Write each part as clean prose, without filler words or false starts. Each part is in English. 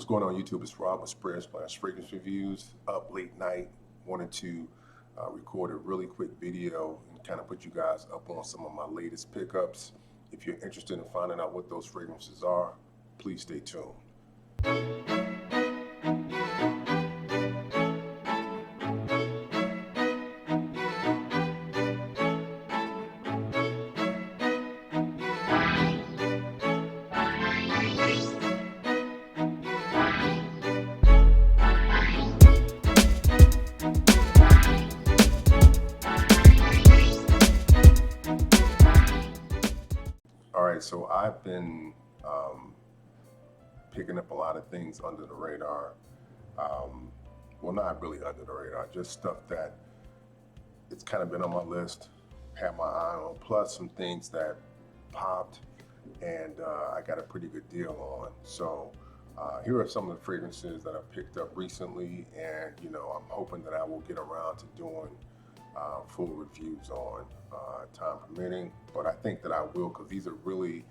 What's going on YouTube? It's Rob with Spread Splash Fragrance Reviews. Up late night, wanted to record a really quick video and kind of put you guys up on some of my latest pickups. If you're interested in finding out what those fragrances are, please stay tuned. All right, so I've been picking up a lot of things under the radar. Well, not really under the radar, just stuff that it's kind of been on my list, had my eye on, plus some things that popped and I got a pretty good deal on. So here are some of the fragrances that I picked up recently, and I'm hoping that I will get around to doing full reviews on time permitting, but I think that I will, because these are really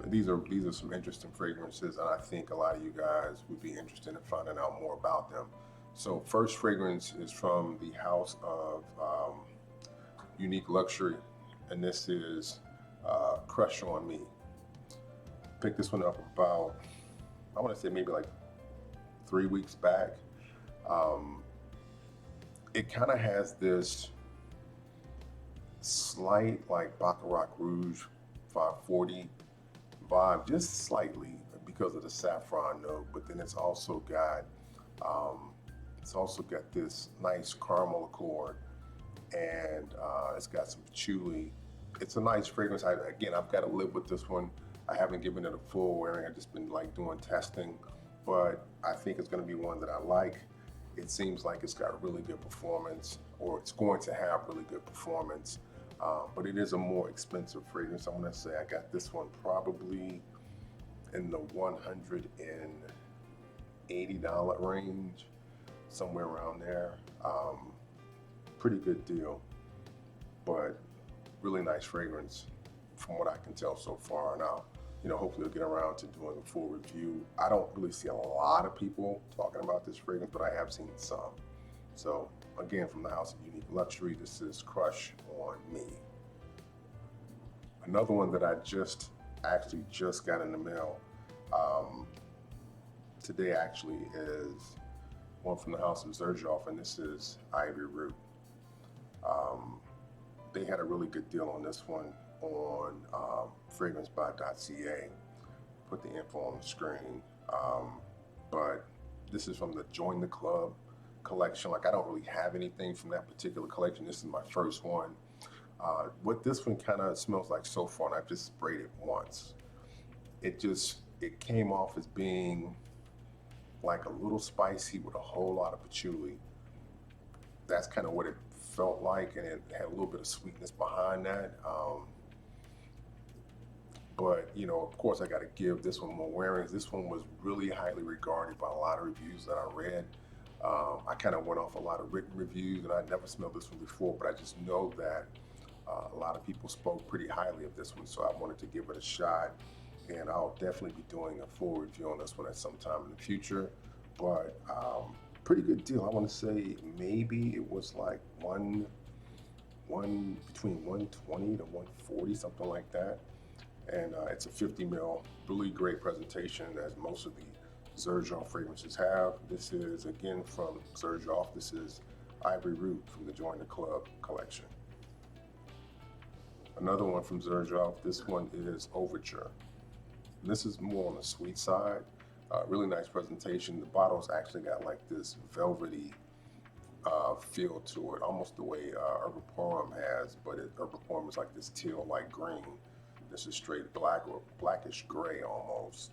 these are some interesting fragrances, and I think a lot of you guys would be interested in finding out more about them. So first fragrance is from the house of Unique Luxury, and this is Crush on Me. Picked this one up about, I want to say maybe like 3 weeks back. It kind of has this slight like Baccarat Rouge 540 vibe, just slightly, because of the saffron note, but then it's also got this nice caramel accord, and it's got some patchouli. It's a nice fragrance. I've got to live with this one. I haven't given it a full wearing. I've just been like doing testing, but I think it's going to be one that I like. It seems like it's got a really good performance, or it's going to have really good performance, but it is a more expensive fragrance. I'm going to say I got this one probably in the $180 range, somewhere around there. Pretty good deal, but really nice fragrance from what I can tell so far. Now, hopefully I'll get around to doing a full review. I don't really see a lot of people talking about this fragrance, but I have seen some. So again, from the house of Unique Luxury, this is Crush on Me. Another one that I just got in the mail today actually is one from the house of Xerjoff, and this is Ivory Root. They had a really good deal on this one on fragrancebuy.ca. Put the info on the screen, but this is from the Join the Club collection. Like, I don't really have anything from that particular collection. This is my first one. What this one kind of smells like so far, and I've just sprayed it once, it came off as being like a little spicy with a whole lot of patchouli. That's kind of what it felt like, and it had a little bit of sweetness behind that. But of course, I got to give this one more wearings. This one was really highly regarded by a lot of reviews that I read. I kind of went off a lot of written reviews, and I'd never smelled this one before, but I just know that a lot of people spoke pretty highly of this one, so I wanted to give it a shot, and I'll definitely be doing a full review on this one at some time in the future. But pretty good deal. I want to say maybe it was like between 120 to 140, something like that. And it's a 50 ml, really great presentation, as most of the Xerjoff fragrances have. This is again from Xerjoff. This is Ivory Root from the Join the Club collection. Another one from Xerjoff, this one is Overture. And this is more on the sweet side. Really nice presentation. The bottle's actually got like this velvety feel to it, almost the way Herboporum has, but Herboporum is like this teal-like green. This is straight black or blackish gray almost.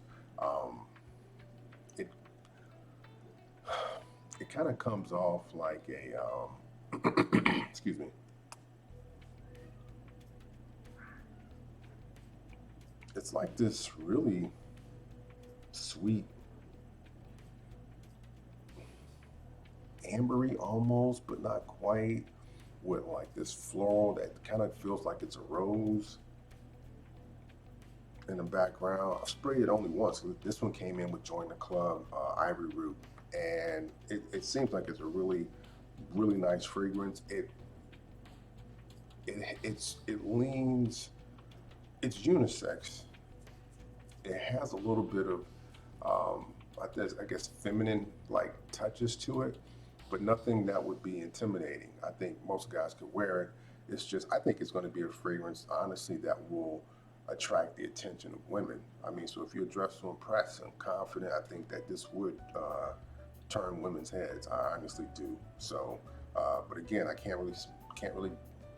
It kind of comes off like a, excuse me. It's like this really sweet, ambery almost, but not quite, with like this floral that kind of feels like it's a rose. in the background. I sprayed it only once. This one came in with Join the Club, Ivory Root, and it seems like it's a really nice fragrance. It leans, it's unisex. It has a little bit of I guess feminine like touches to it, but nothing that would be intimidating. I think most guys could wear it. It's just I think it's going to be a fragrance, honestly, that will attract the attention of women. I mean, so if you're dressed to impress and confident, I think that this would turn women's heads. I honestly do. So, but again, I can't really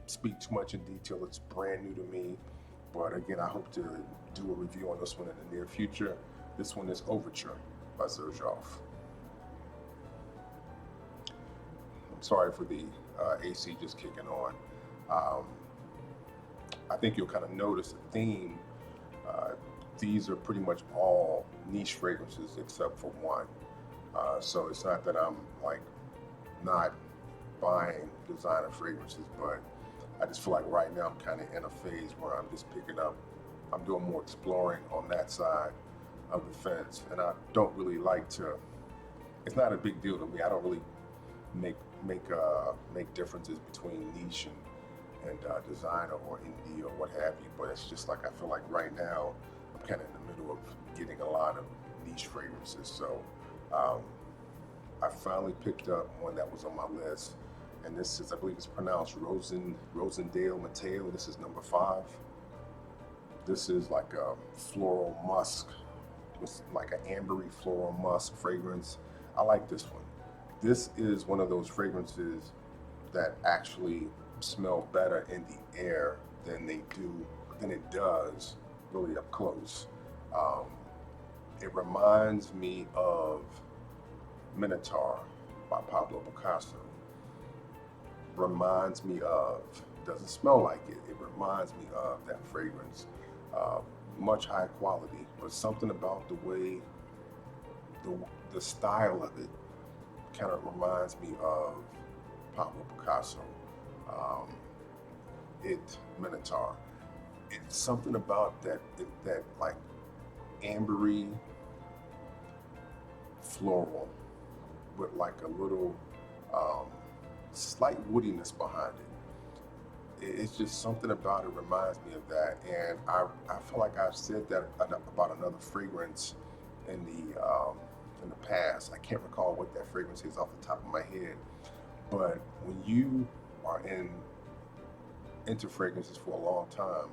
speak too much in detail. It's brand new to me, but again, I hope to do a review on this one in the near future. This one is Overture by Xerjoff. I'm sorry for the AC just kicking on. Um, I think you'll kind of notice a theme. Uh, these are pretty much all niche fragrances except for one. So it's not that I'm like not buying designer fragrances, but I just feel like right now I'm kind of in a phase where I'm just picking up, I'm doing more exploring on that side of the fence. And I don't really like to, it's not a big deal to me. I don't really make make differences between niche and designer or indie or what have you. But it's just like I feel like right now I'm kind of in the middle of getting a lot of niche fragrances. So um, I finally picked up one that was on my list, and this is, I believe it's pronounced Rosendale Mateo. This is number 5. This is like a floral musk, with like an ambery floral musk fragrance. I like this one. This is one of those fragrances that actually smell better in the air than it does really up close. Um, it reminds me of Minotaur by Pablo Picasso. Reminds me of, doesn't smell like it, it reminds me of that fragrance. Uh, Much higher quality, but something about the way, the, the style of it kind of reminds me of Pablo Picasso. Um, it Minotaur. It's something about that like ambery floral with like a little um, slight woodiness behind it. It's just something about it reminds me of that, and I feel like I've said that about another fragrance in the past. I can't recall what that fragrance is off the top of my head, but when you are into fragrances for a long time,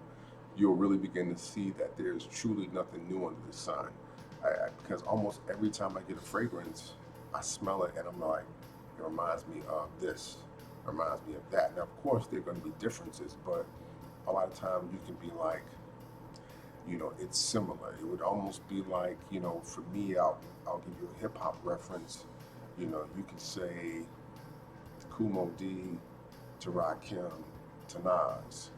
you'll really begin to see that there's truly nothing new under the sun. Because almost every time I get a fragrance, I smell it and I'm like, it reminds me of this, reminds me of that. Now, of course, there are going to be differences, but a lot of times you can be like, it's similar. It would almost be like, for me, I'll give you a hip hop reference. You could say Kumo D to Rakim to Nas.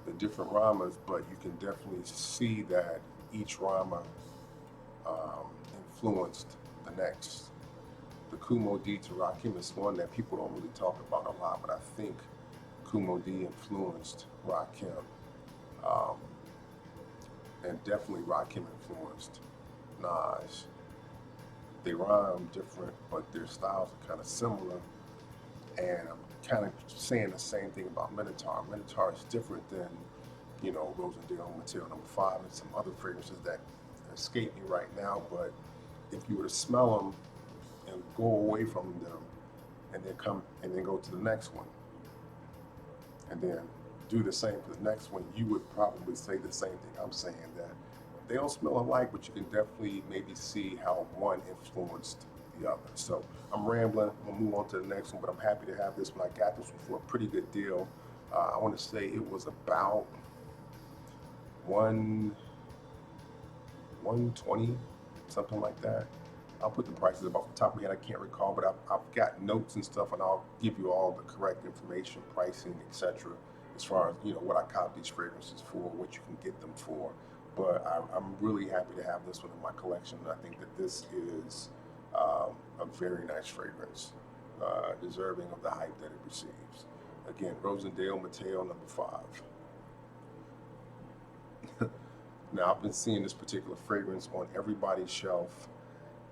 The different rhymes, but you can definitely see that each rhyme influenced the next. The Kumo D to Rakim is one that people don't really talk about a lot, but I think Kumo D influenced Rakim, um, and definitely Rakim influenced Nas. They rhyme different, but their styles are kind of similar. And I'm kind of saying the same thing about Minotaur. Minotaur is different than, Rosendale Material Number 5 and some other fragrances that escape me right now. But if you were to smell them and go away from them and then go to the next one and then do the same for the next one, you would probably say the same thing I'm saying, that they don't smell alike, but you can definitely maybe see how one influenced the other. So I'm rambling. We'll move on to the next one, but I'm happy to have this one. I got this one for a pretty good deal. I want to say it was about 120, something like that. I'll put the prices up off the top of my head. I can't recall, but I've got notes and stuff, and I'll give you all the correct information, pricing, etc. As far as what I cop these fragrances for, what you can get them for. But I'm really happy to have this one in my collection. I think that this is a very nice fragrance, deserving of the hype that it receives. Again, Rosendale Mateo number 5. Now, I've been seeing this particular fragrance on everybody's shelf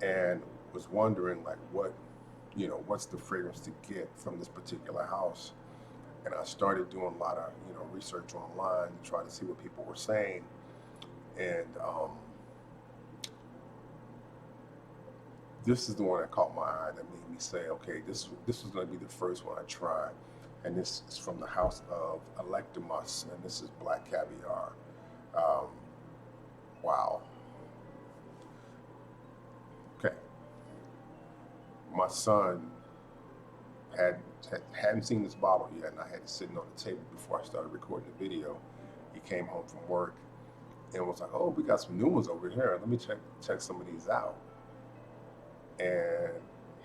and was wondering like what's the fragrance to get from this particular house. And I started doing a lot of, research online to try to see what people were saying. And this is the one that caught my eye that made me say, okay, this was going to be the first one I tried. And this is from the house of Electimus, and this is Black Caviar. Um, wow. Okay. My son hadn't seen this bottle yet, and I had it sitting on the table before I started recording the video. He came home from work and was like, "Oh, we got some new ones over here. Let me check some of these out." And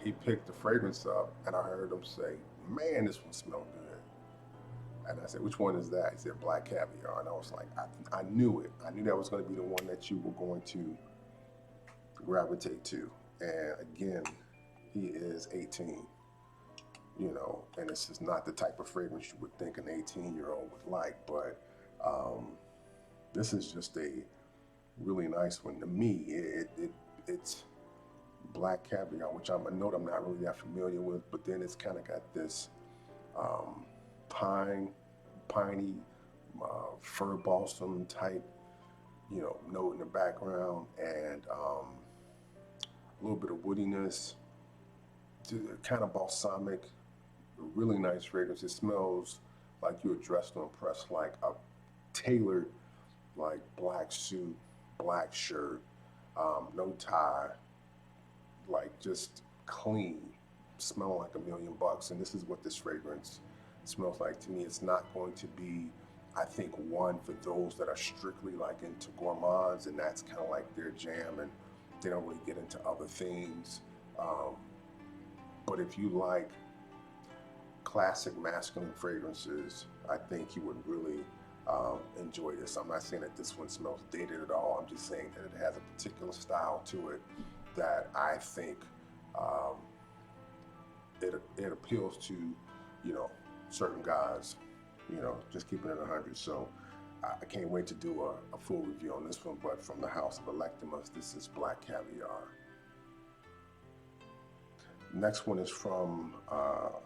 he picked the fragrance up, and I heard him say, "Man, this one smells good." And I said, "Which one is that?" He said, "Black Caviar." And I was like, I knew it. I knew that was going to be the one that you were going to gravitate to. And again, he is 18. And this is not the type of fragrance you would think an 18-year-old would like, but this is just a really nice one to me. It's Black Caviar, which I'm a note I'm not really that familiar with, but then it's kind of got this um, piney, fir balsam type, note in the background, and a little bit of woodiness, kind of balsamic. Really nice fragrance. It smells like you're dressed to impress, like a tailored, like black suit, black shirt, no tie, like just clean, smelling like $1,000,000. And this is what this fragrance smells like to me. It's not going to be, I think, one for those that are strictly like into gourmands, and that's kind of like their jam, and they don't really get into other things. Um, but if you like classic masculine fragrances, I think you would really enjoy this. I'm not saying that this one smells dated at all. I'm just saying that it has a particular style to it that I think um, it appeals to, certain guys, just keeping it 100. So I can't wait to do a full review on this one, but from the house of Electimus, this is Black Caviar. Next one is from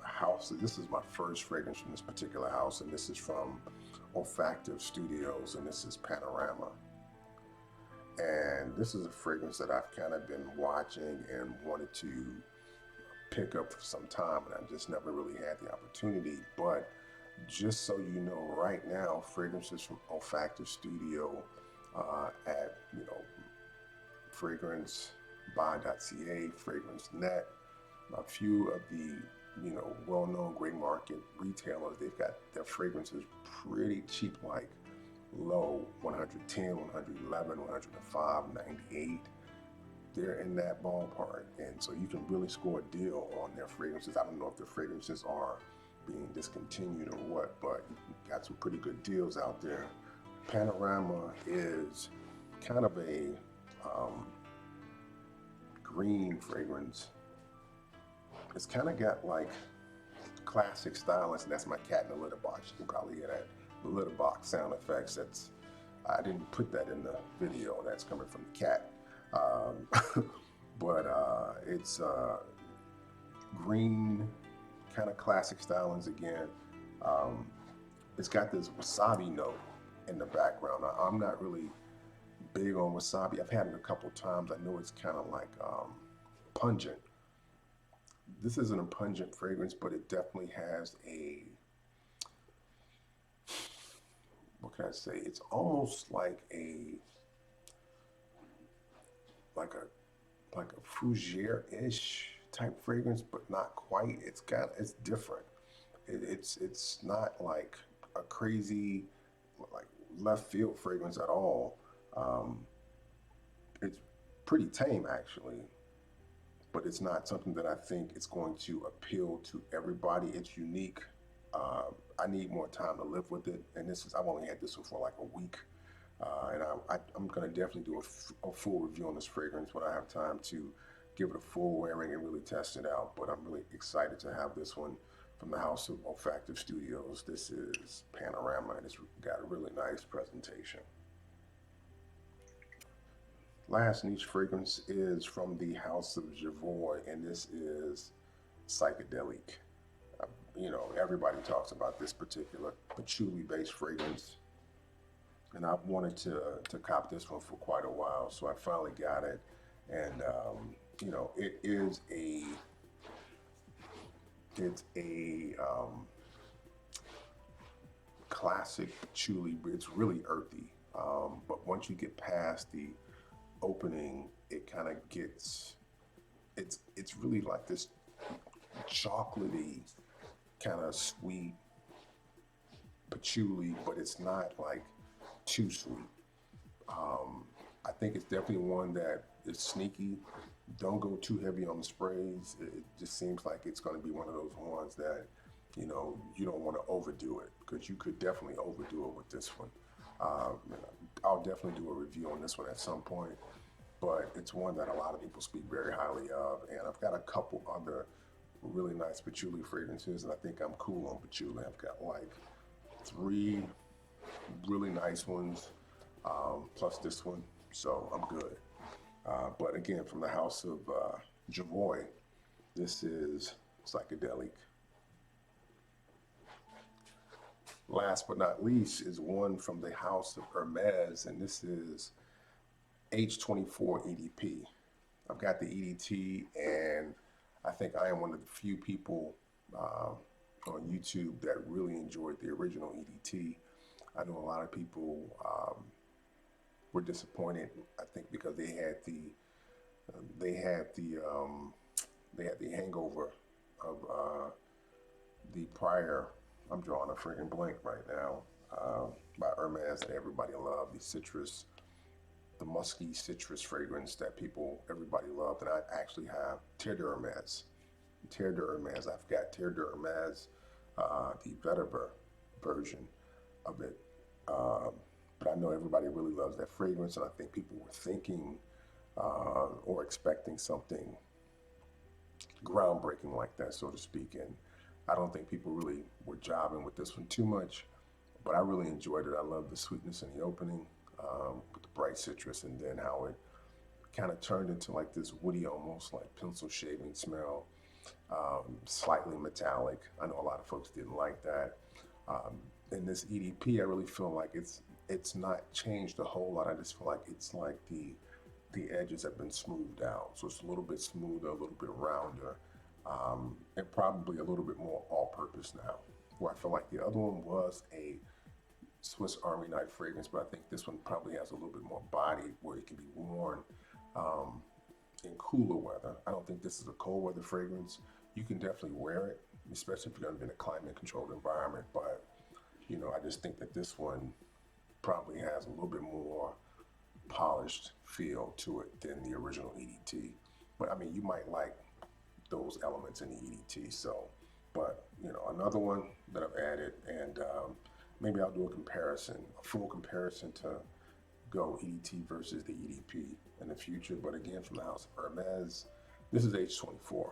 house. This is my first fragrance from this particular house, and this is from Olfactive Studios, and this is Panorama. And this is a fragrance that I've kind of been watching and wanted to pick up for some time, and I just never really had the opportunity. But just so you know, right now, fragrances from Olfactive Studio at fragrancebuy.ca, FragranceNet, a few of the well-known great market retailers, they've got their fragrances pretty cheap, like low 110, 111, 105, 98. They're in that ballpark, and so you can really score a deal on their fragrances. I don't know if the fragrances are being discontinued or what, but got some pretty good deals out there. Panorama is kind of a green fragrance. It's kind of got like classic stylings, and that's my cat in the litter box. You can probably hear that litter box sound effects. I didn't put that in the video. That's coming from the cat. But it's green, kind of classic stylings again. It's got this wasabi note in the background. I'm not really big on wasabi. I've had it a couple times. I know it's kind of like pungent. This isn't a pungent fragrance, but it definitely has what can I say? It's almost like a fougere-ish type fragrance, but not quite. It's different. It's not like a crazy like left field fragrance at all. Um, it's pretty tame actually, but it's not something that I think it's going to appeal to everybody. It's unique. I need more time to live with it, and I've only had this one for like a week, and I'm gonna definitely do a full review on this fragrance when I have time to give it a full wearing and really test it out. But I'm really excited to have this one from the House of Olfactive Studios. This is Panorama, and it's got a really nice presentation. Last niche fragrance is from the House of Javoy, and this is psychedelic. You know, everybody talks about this particular patchouli-based fragrance, and I've wanted to cop this one for quite a while, so I finally got it. And you know, it's a classic patchouli. It's really earthy, but once you get past the opening, it kind of gets it's really like this chocolatey kind of sweet patchouli, but it's not like too sweet. I think it's definitely one that is sneaky. Don't go too heavy on the sprays. It just seems like it's going to be one of those ones that, you know, you don't want to overdo it because you could definitely overdo it with this one. Um, I'll definitely do a review on this one at some point, but it's one that a lot of people speak very highly of. And I've got a couple other really nice patchouli fragrances, and I think I'm cool on patchouli. I've got like three really nice ones, plus this one, so I'm good. But again, from the House of Javoy, this is psychedelic. Last but not least is one from the House of Hermes, and this is H24 EDP. I've got the EDT, and I think I am one of the few people on YouTube that really enjoyed the original EDT. I know a lot of people were disappointed. I think because they had the they had the hangover of the prior. I'm drawing a freaking blank right now by Hermes that everybody loved. The citrus, the musky citrus fragrance that everybody loved, and I actually have Terre de Hermes. Terre de Hermes. I've got Terre de Hermes, the vetiver version of it. Um, but I know everybody really loves that fragrance, and I think people were thinking or expecting something groundbreaking like that, so to speak. And I don't think people really were jobbing with this one too much, but I really enjoyed it. I love the sweetness in the opening with the bright citrus, and then how it kind of turned into like this woody, almost like pencil shaving smell, slightly metallic. I know a lot of folks didn't like that. In this EDP, I really feel like it's not changed a whole lot. I just feel like it's like the edges have been smoothed out, so it's a little bit smoother, a little bit rounder, and probably a little bit more all-purpose now. Where I feel like the other one was a Swiss Army knife fragrance, but I think this one probably has a little bit more body where it can be worn um, in cooler weather. I don't think this is a cold weather fragrance. You can definitely wear it, especially if you're going to be in a climate controlled environment. But you know, I just think that this one probably has a little bit more polished feel to it than the original EDT. But I mean, you might like those elements in the EDT. So, but you know, another one that I've added, and maybe I'll do a full comparison to go EDT versus the EDP in the future. But again, from the House of Hermes, this is H24.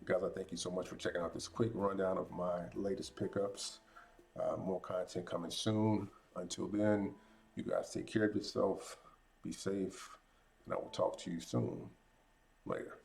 Guys, I thank you so much for checking out this quick rundown of my latest pickups. More content coming soon. Until then, you guys take care of yourself, be safe, and I will talk to you soon. Later.